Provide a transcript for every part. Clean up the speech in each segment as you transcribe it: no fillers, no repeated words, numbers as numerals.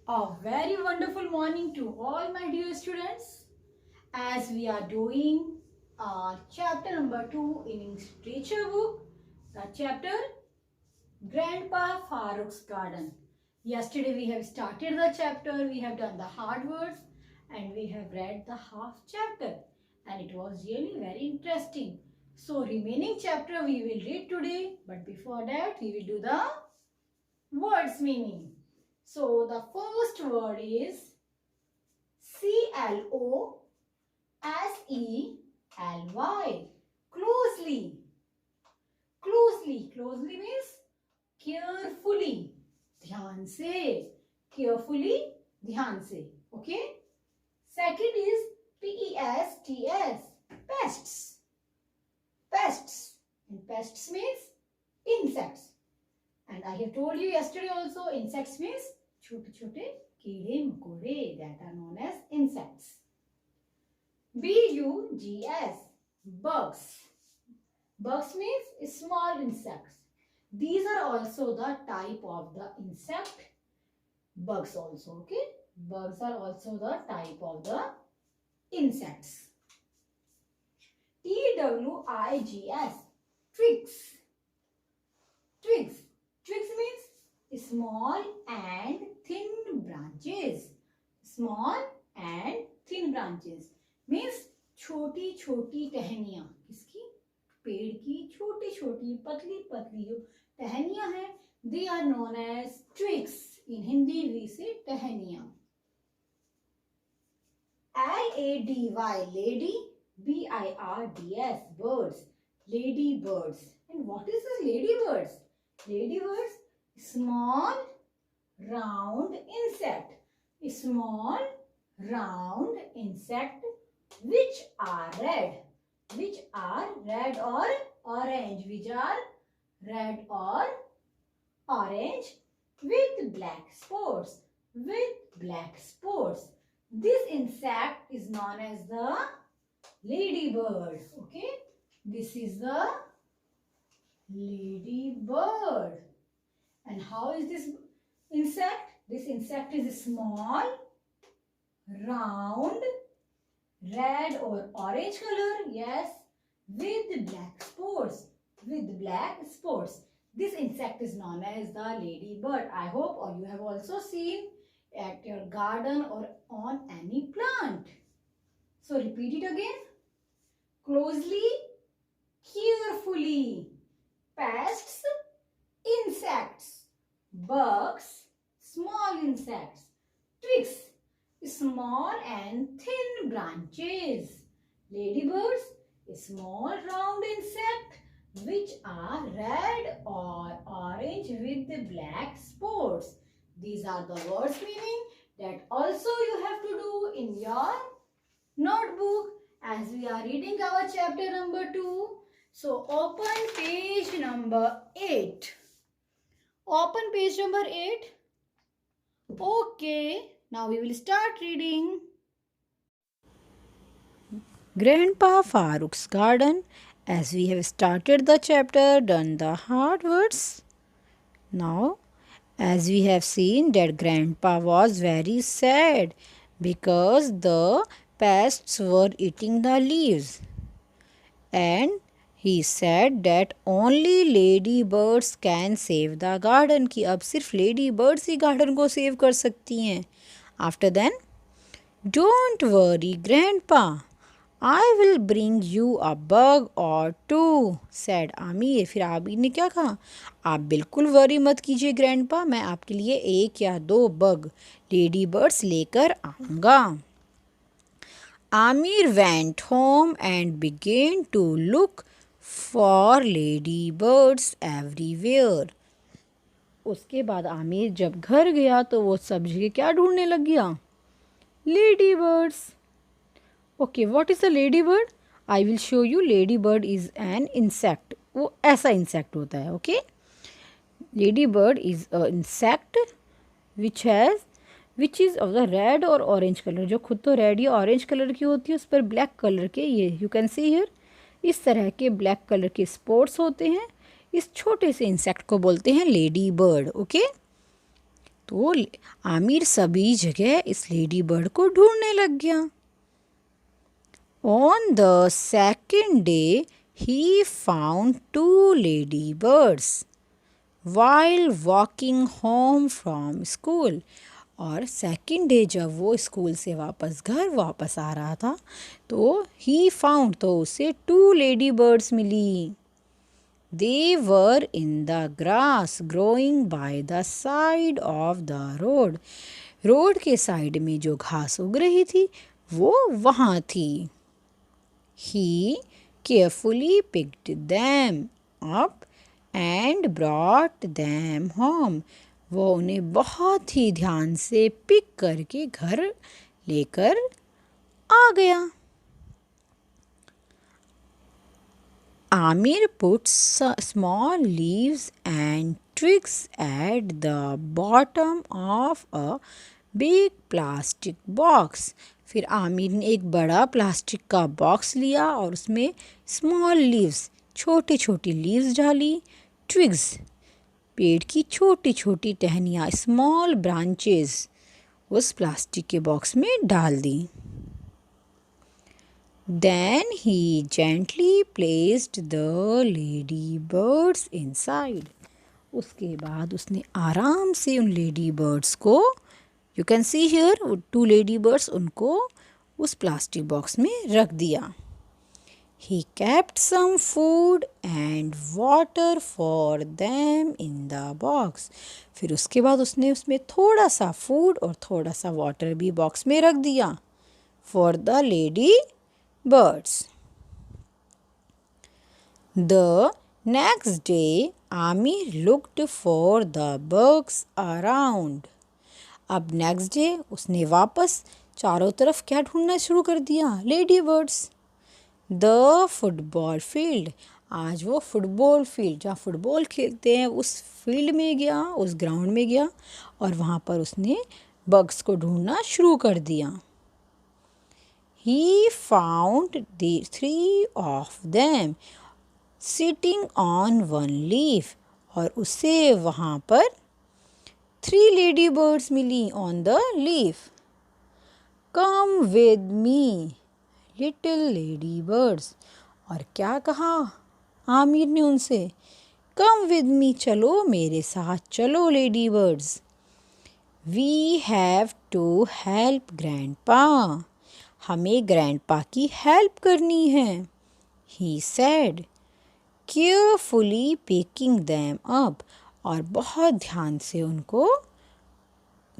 A very wonderful morning to all my dear students. As we are doing chapter number 2 in English literature book, the chapter Grandpa Farooq's Garden. Yesterday we have started the chapter, we have done the hard words and we have read the half chapter and it was really very interesting. So remaining chapter we will read today, but before that we will do the words meaning. So the first word is closely. Closely. Closely means carefully. ध्यान से. Carefully. ध्यान से. Okay. Second is pests. Pests. Pests. And pests means insects. And I have told you yesterday also, insects means छोटे-छोटे कीड़े मकोड़े that are known as insects. bugs. Bugs. Bugs means small insects. These are also the type of the insect. Bugs also, okay? Bugs are also the type of the insects. twigs. Twigs. Twigs. Twigs means small and thin branches. Small and thin branches means छोटी छोटी टहनियां. किसकी? पेड़ की छोटी छोटी पतली पतली जो टहनियां हैं, they are known as twigs. In Hindi we say टहनियां. lady lady, birds birds, lady birds. And what is this lady birds? Lady birds, small round insect. Small round insect which are red or orange. Which are red or orange with black spots. This insect is known as the ladybird. Okay, this is the ladybird. And how is this insect? This insect is small, round, red or orange color. Yes, with black spots. This insect is known as the ladybird. I hope or you have also seen at your garden or on any plant. So repeat it again. Closely, carefully. Pests, insects. Bugs, small insects. Twigs, small and thin branches. Ladybirds, small round insect which are red or orange with the black spots. These are the words meaning that also you have to do in your notebook as we are reading our chapter number 2. So open page number 8. Open page number 8. Okay, now we will start reading. Grandpa Farooq's Garden. As we have started the chapter, done the hard words. Now, as we have seen that Grandpa was very sad because the pests were eating the leaves. And he said that only ladybirds can save the garden. कि अब सिर्फ ladybirds ही garden को save कर सकती हैं. After then, don't worry, Grandpa. I will bring you a bug or two, said Aamir. फिर आमिर ने क्या कहा? आप बिल्कुल वरी मत कीजिए ग्रैंडपा, मैं आपके लिए 1 या 2 बग लेडी बर्ड्स लेकर आऊँगा. Aamir went home and began to look for ladybirds everywhere. उसके बाद आमिर जब घर गया तो वो सब जगह क्या ढूंढने लग गया? Ladybirds. Okay, what is a ladybird? I will show you. Ladybird is an insect. वो ऐसा insect होता है. Okay. Ladybird is a insect which is of the red or orange color. जो खुद तो red या orange color की होती है, उस पर black color के ये you can see here इस तरह के black color के spots होते हैं. इस छोटे से insect को बोलते हैं ladybird. Okay. तो आमिर सभी जगह इस लेडी बर्ड को ढूंढने लग गया। On the second day he found 2 lady birds while walking home from school। और सेकेंड डे जब वो स्कूल से घर वापस आ रहा था तो ही फाउंड, तो उसे 2 लेडी बर्ड्स मिली। They were in the grass growing by the side of the road. Road के साइड में जो घास उग रही थी वो वहाँ थी। He carefully picked them up and brought them home. वो उन्हें बहुत ही ध्यान से पिक करके घर लेकर आ गया। Aamir put small leaves and twigs at the bottom of a big plastic box। फिर आमिर ने एक बड़ा प्लास्टिक का बॉक्स लिया और उसमें स्मॉल लीव्स, छोटी छोटी लीव्स डाली। ट्विग्स, पेड़ की छोटी छोटी टहनियाँ, स्मॉल ब्रांचेस उस प्लास्टिक के बॉक्स में डाल दी। Then he gently placed the lady birds inside। उसके बाद उसने आराम से उन लेडी बर्ड्स को, you can see here 2 lady birds, उनको उस प्लास्टिक बॉक्स में रख दिया। He kept some food and water for them in the box। फिर उसके बाद उसने उसमें थोड़ा सा फूड और थोड़ा सा वाटर भी बॉक्स में रख दिया for the lady birds। The next day Amir looked for the bugs around। अब नेक्स्ट डे उसने वापस चारों तरफ क्या ढूंढना शुरू कर दिया? Lady birds. The football field, आज वो फुटबॉल फील्ड जहाँ फुटबॉल खेलते हैं उस फील्ड में गया, उस ग्राउंड में गया और वहाँ पर उसने बग्स को ढूंढना शुरू कर दिया। He found the 3 of them sitting on one leaf। और उसे वहाँ पर 3 लेडी बर्ड्स मिली on the leaf। Come with me little ladybirds. और क्या कहा आमिर ने उनसे? कम विद मी, चलो मेरे साथ चलो ladybirds. We have to help grandpa, हमें ग्रैंडपा की हेल्प करनी है। He said, carefully picking them up. और बहुत ध्यान से उनको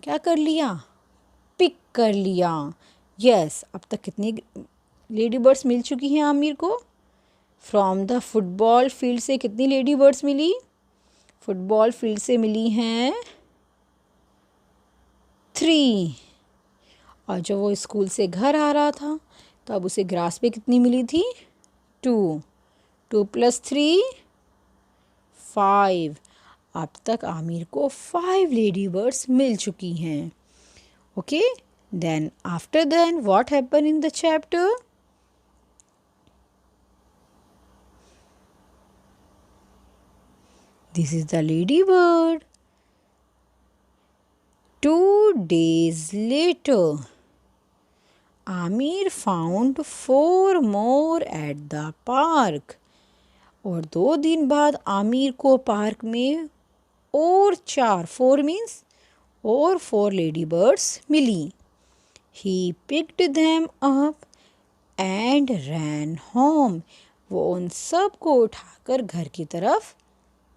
क्या कर लिया? पिक कर लिया। यस, अब तक कितनी लेडी बर्ड्स मिल चुकी हैं आमिर को? फ्रॉम द फुटबॉल फील्ड से कितनी लेडी बर्ड्स मिली? फुटबॉल फील्ड से मिली हैं 3। और जब वो स्कूल से घर आ रहा था तो अब उसे ग्रास पे कितनी मिली थी? 2। 2 + 3 5। अब तक आमिर को 5 लेडी बर्ड्स मिल चुकी हैं। Okay, then after then what happened in the chapter? This is the ladybird। 2 days later Amir found 4 more at the park। और 2 दिन बाद आमिर को पार्क में और 4 मीन्स और 4 लेडी बर्ड्स मिली। He picked them up and ran home। वो उन सब को उठाकर घर की तरफ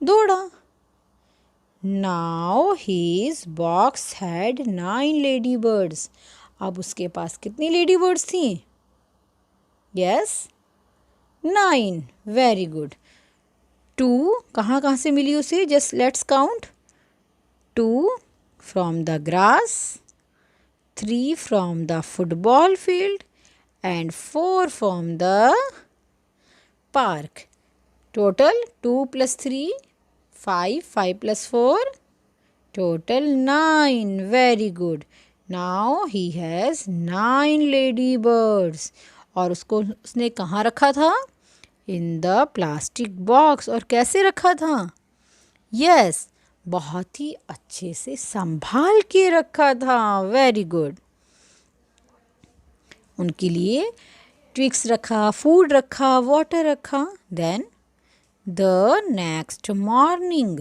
दौड़ा। Now his box had 9 lady birds। अब उसके पास कितनी लेडी बर्ड्स थी? Yes, 9। Very good. 2 कहाँ से मिली उसे? Just let's count. 2 from the grass, 3 from the football field and 4 from the park। Total 2 + 3 5, 5 + 4 total 9। Very good। Now he has 9 lady birds। और उसने कहाँ रखा था? In the plastic box। और कैसे रखा था? Yes, बहुत ही अच्छे से संभाल के रखा था। Very good. उनके लिए ट्विक्स रखा, फूड रखा, वाटर रखा। Then the next morning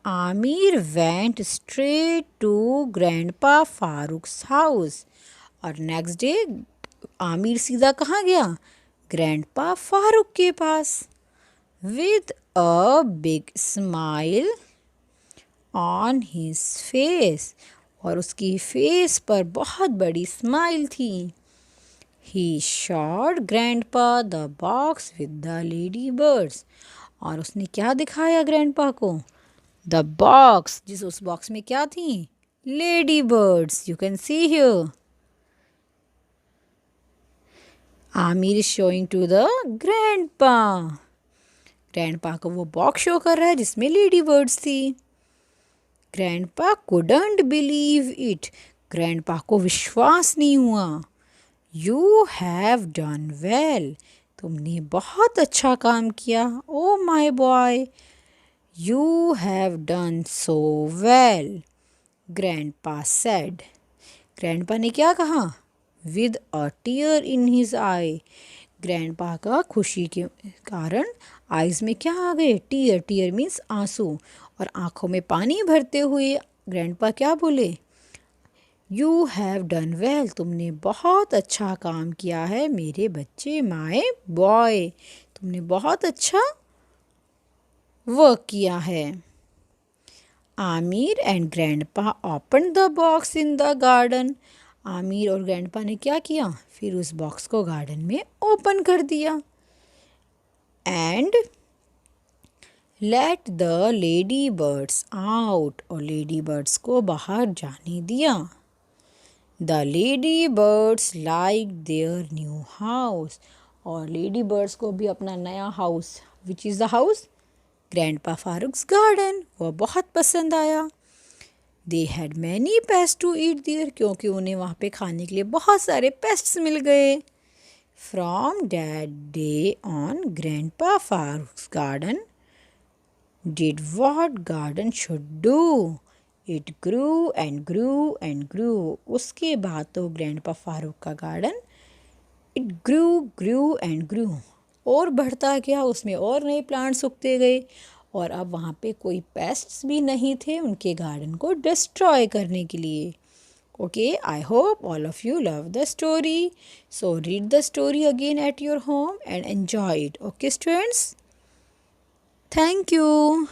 Aamir went straight to grandpa Farooq's house. और नेक्स्ट डे आमिर सीधा कहाँ गया? ग्रैंडपा फारूक के पास। With a big smile on his face, और उसकी फेस पर बहुत बड़ी स्माइल थी। He showed grandpa the box with the ladybirds, और उसने क्या दिखाया ग्रैंडपा को? द बॉक्स, जिस उस बॉक्स में क्या थी? Ladybirds. You can see here Aamir is showing to the grandpa. Grandpa को वो बॉक्स शो कर रहा है जिसमें लेडी बर्ड्स थी। Grandpa couldn't believe it. Grandpa को विश्वास नहीं हुआ। यू हैव डन वेल, तुमने बहुत अच्छा काम किया। Oh my boy, you have done so well, grandpa said. Grandpa ने क्या कहा? With a tear in his eye. Grandpa का खुशी के कारण आइज में क्या आ गए? टीयर। टीयर मीन्स आंसू। और आंखों में पानी भरते हुए ग्रैंडपा क्या बोले? यू हैव डन वेल, तुमने बहुत अच्छा काम किया है मेरे बच्चे, माय बॉय, तुमने बहुत अच्छा वर्क किया है। Aamir and grandpa open the box in the garden. Aamir और ग्रैंडपा ने क्या किया? फिर उस बॉक्स को गार्डन में ओपन कर दिया। And let the ladybirds out, और लेडी बर्ड्स को बाहर जाने दिया। The ladybirds like their new house, और लेडी बर्ड्स को भी अपना नया house, which is the house? Grandpa Farooq's garden, वह बहुत पसंद आया। They had many pest to eat there, क्योंकि उन्हें वहाँ पे खाने के लिए बहुत सारे पेस्ट्स मिल गए। From that day on grandpa Farooq's garden did what garden should do. It grew and grew and grew. उसके बाद तो ग्रैंडपा फारूक का garden it grew and grew, और बढ़ता गया, उसमें और नए प्लांट्स उगते गए, और अब वहाँ पे कोई पेस्ट्स भी नहीं थे उनके गार्डन को डिस्ट्रॉय करने के लिए। Okay, I hope all of you love the story. So read the story again at your home and enjoy it. Okay, students? Thank you.